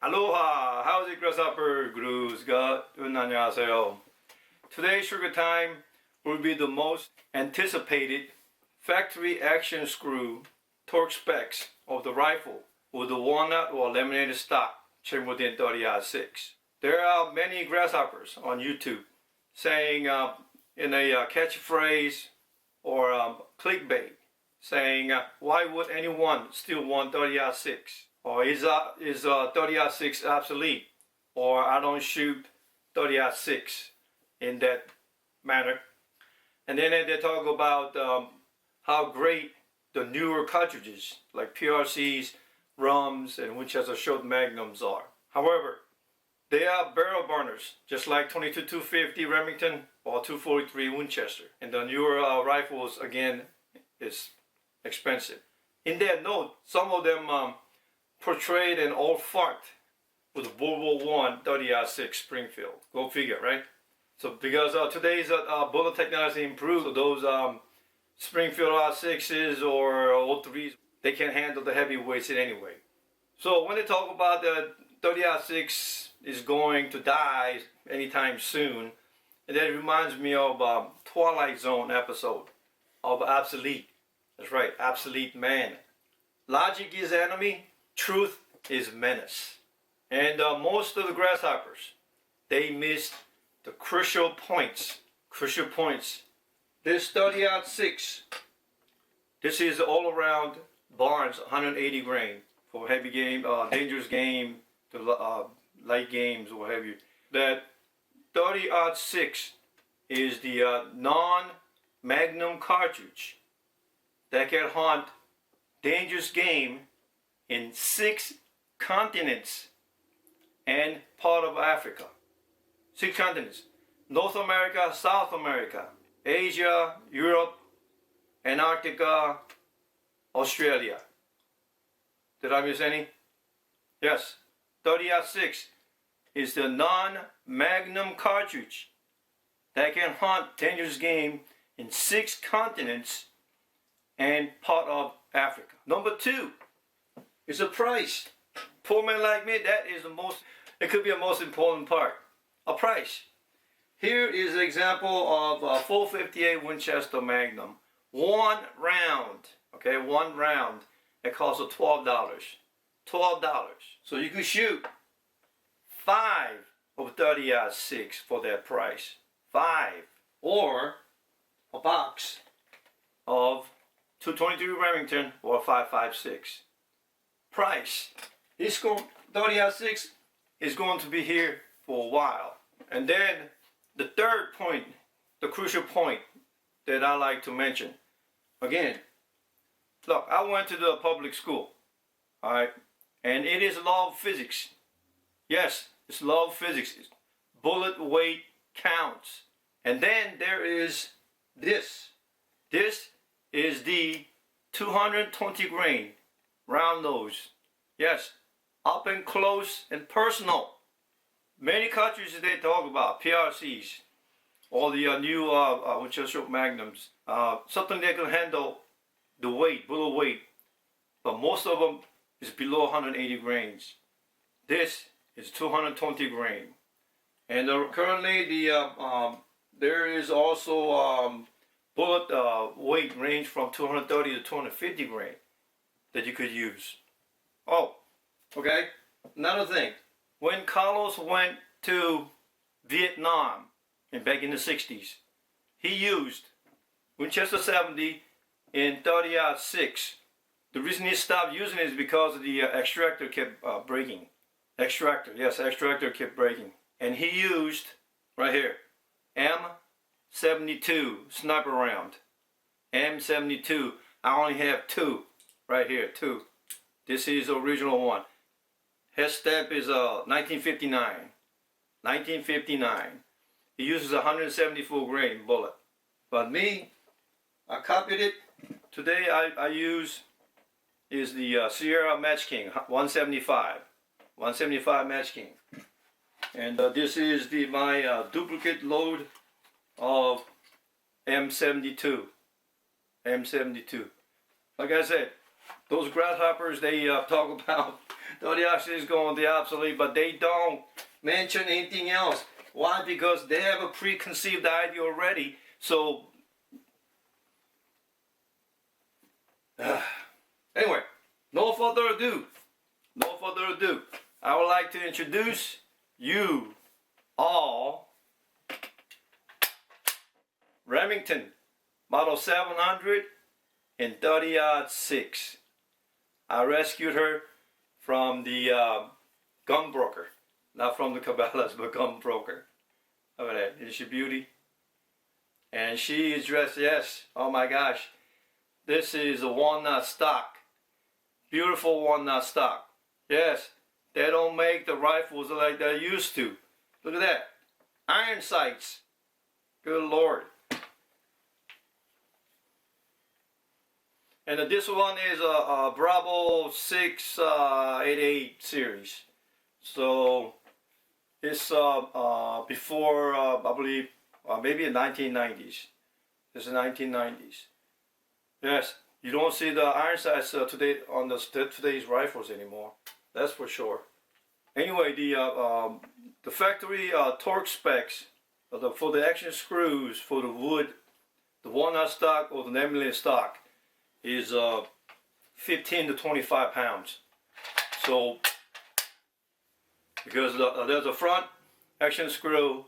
Aloha! Howzit, GrassHopper? Gruz, God, 안녕하세요. Today's trigger time will be the most anticipated factory action screw torque specs of the rifle with the walnut or laminated stock within 30-6. There are many grasshoppers on YouTube saying in a catchphrase or clickbait saying why would anyone still want 30-6? Or is 30-6 obsolete? Or I don't shoot 30-6 in that manner. And then they talk about how great the newer cartridges like PRCs, RUMs, and Winchester short magnums are. However, they are barrel burners, just like 22-250 Remington or 243 Winchester. And the newer rifles, again, is expensive. In that note, some of them portrayed an old fart with World War I 30-6 Springfield. Go figure, right? So because today's bullet technology improved, so those Springfield R6s or 03s, they can't handle the heavy weights in any way. So when they talk about the 30-6 is going to die anytime soon, and that reminds me of Twilight Zone episode of Obsolete. That's right, Obsolete Man. Logic is enemy, truth is menace. And most of the grasshoppers, they missed the crucial points. Crucial points. This 30-6, this is all around Barnes 180 grain for heavy game, dangerous game, to light games or what have you. That 30-6 is the non-Magnum cartridge that can hunt dangerous game in 6 continents and part of Africa. 6 continents: North America, South America, Asia, Europe, Antarctica, Australia. Did I miss any? Yes. 30-6 is the non-Magnum cartridge that can hunt dangerous game in 6 continents and part of Africa. Number 2 is the price. Poor man like me, that is the most, it could be the most important part. A price. Here is an example of a 458 Winchester Magnum. 1 round, okay, 1 round. It costs $12. $12. So you could shoot 5 of 30-6 for that price. 5. Or a box of 223 Remington or 5.56. Price. This 30-6 is going to be here for a while. And then the third point, the crucial point that I like to mention. Again, look, I went to the public school, all right, and it is law of physics. Yes, it's law of physics. Bullet weight counts. And then there is this. This is the 220 grain round nose. Yes, up and close and personal. Many cartridges they talk about, PRCs, or the new Winchester Magnums, something that can handle the weight, bullet weight, but most of them is below 180 grains. This is 220 grain, and currently there is also bullet weight range from 230 to 250 grain that you could use. Oh, okay. Another thing, when Carlos went to Vietnam back in the 60s, he used Winchester 70 in 30-6. The reason he stopped using it is because the extractor kept breaking. Extractor, yes, extractor kept breaking. And he used, right here, M72 sniper round. M72. I only have 2, right here, 2. This is the original one. Head stamp is 1959. 1959. He uses 174 grain bullet. But me, I copied it. Today I use is the Sierra Match King 175. 175 Match King. And this is my duplicate load of M72. M72. Like I said, those grasshoppers, they talk about the action is going to obsolete, but they don't mention anything else. Why? Because they have a preconceived idea already. So, anyway, no further ado, I would like to introduce you all Remington Model 700 and 30-06. I rescued her from the Gunbroker. Not from the Cabela's, but Gunbroker. Look at that. Is she beauty? And she is dressed, yes, oh my gosh. This is a walnut stock. Beautiful walnut stock. Yes, they don't make the rifles like they used to. Look at that. Iron sights. Good Lord. And this one is a Bravo 688 series. So it's before, I believe, maybe in 1990s. It's the 1990s. Yes, you don't see the iron sights today on today's rifles anymore. That's for sure. Anyway, the factory torque specs for the action screws for the wood, the walnut stock or the laminated stock is 15 to 25 pounds. So, because there's a front action screw,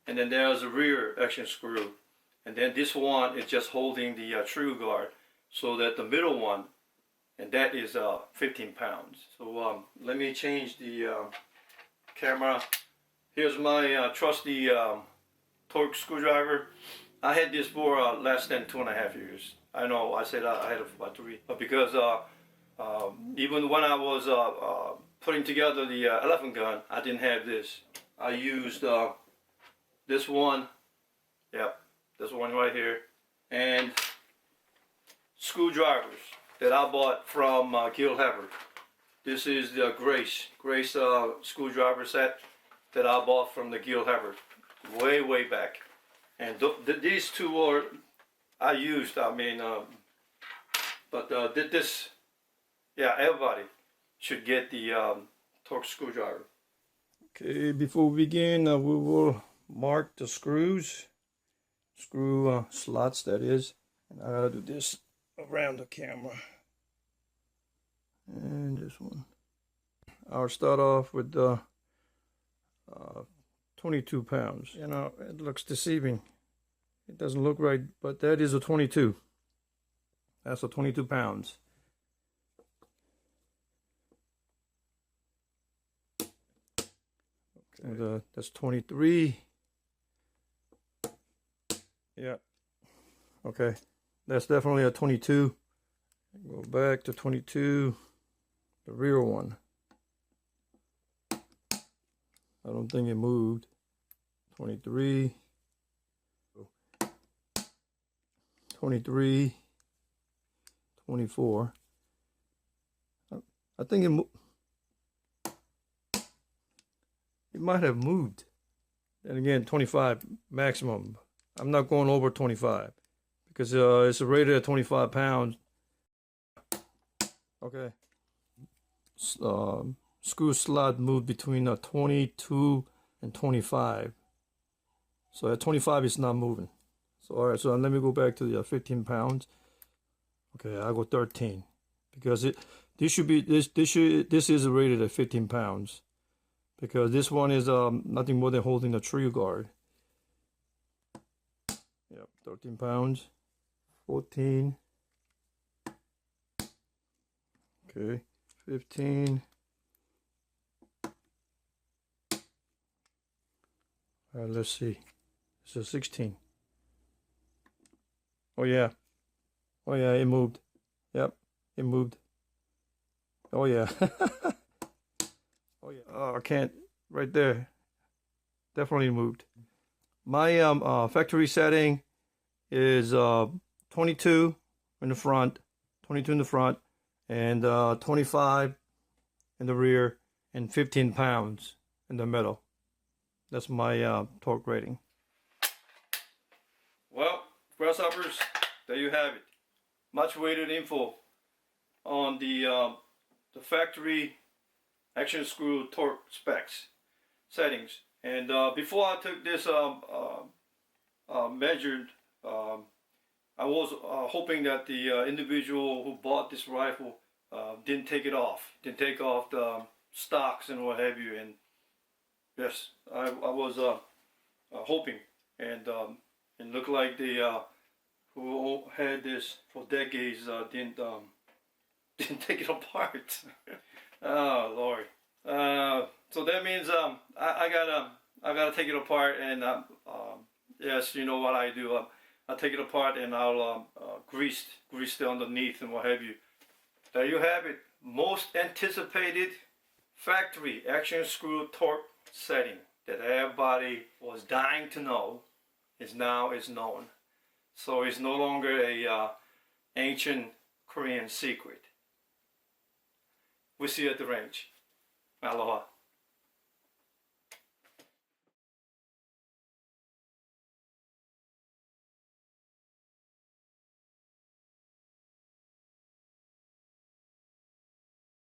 and then there's a rear action screw, and then this one is just holding the trigger guard, so that the middle one, and that is 15 pounds. So let me change the camera. Here's my trusty torque screwdriver. I had this for less than 2.5 years. I know I said I had it for about 3, but because even when I was putting together the elephant gun, I didn't have this. I used this one, yep, this one right here, and screwdrivers that I bought from Hebard. This is the Grace screwdriver set that I bought from the Hebard way back. And these two are I used. I mean, but this, yeah, everybody should get the torque screwdriver. Okay, before we begin, we will mark the screw slots. That is, and I gotta do this around the camera. And this one. I'll start off with 22 pounds. You know, it looks deceiving. It doesn't look right, but that is a 22. That's a 22 pounds. Okay. That's 23. Yeah. Okay. That's definitely a 22. Go back to 22. The rear one. I don't think it moved. 23. 23. 24. I think it might have moved. And again, 25 maximum. I'm not going over 25 because it's rated at 25 pounds. Okay. Screw slot moved between 22 and 25. So at 25 it's not moving. So all right, so let me go back to the 15 pounds. Okay, I'll go 13 because this is rated at 15 pounds because this one is nothing more than holding the trigger guard. Yep, 13 pounds. 14. Okay, 15. All right, let's see. This is 16. Oh yeah. Oh yeah, it moved. Yep, it moved. Oh yeah. Oh yeah. Oh, I can't. Right there. Definitely moved. My factory setting is 22 in the front, 22 in the front, and 25 in the rear, and 15 pounds in the middle. That's my torque rating. Well, grasshoppers, there you have it. Much weighted info on the factory action screw torque specs settings. And before I took this measured, I was hoping that the individual who bought this rifle didn't take off the stocks and what have you. And yes, I was hoping, and it looked like the who had this for decades didn't take it apart. Oh Lord! So that means I gotta take it apart, and yes, you know what I do. I take it apart and I'll grease the underneath and what have you. There you have it. Most anticipated factory action screw torque setting that everybody was dying to know is known. So it's no longer a ancient Korean secret. We'll see you at the range. Aloha.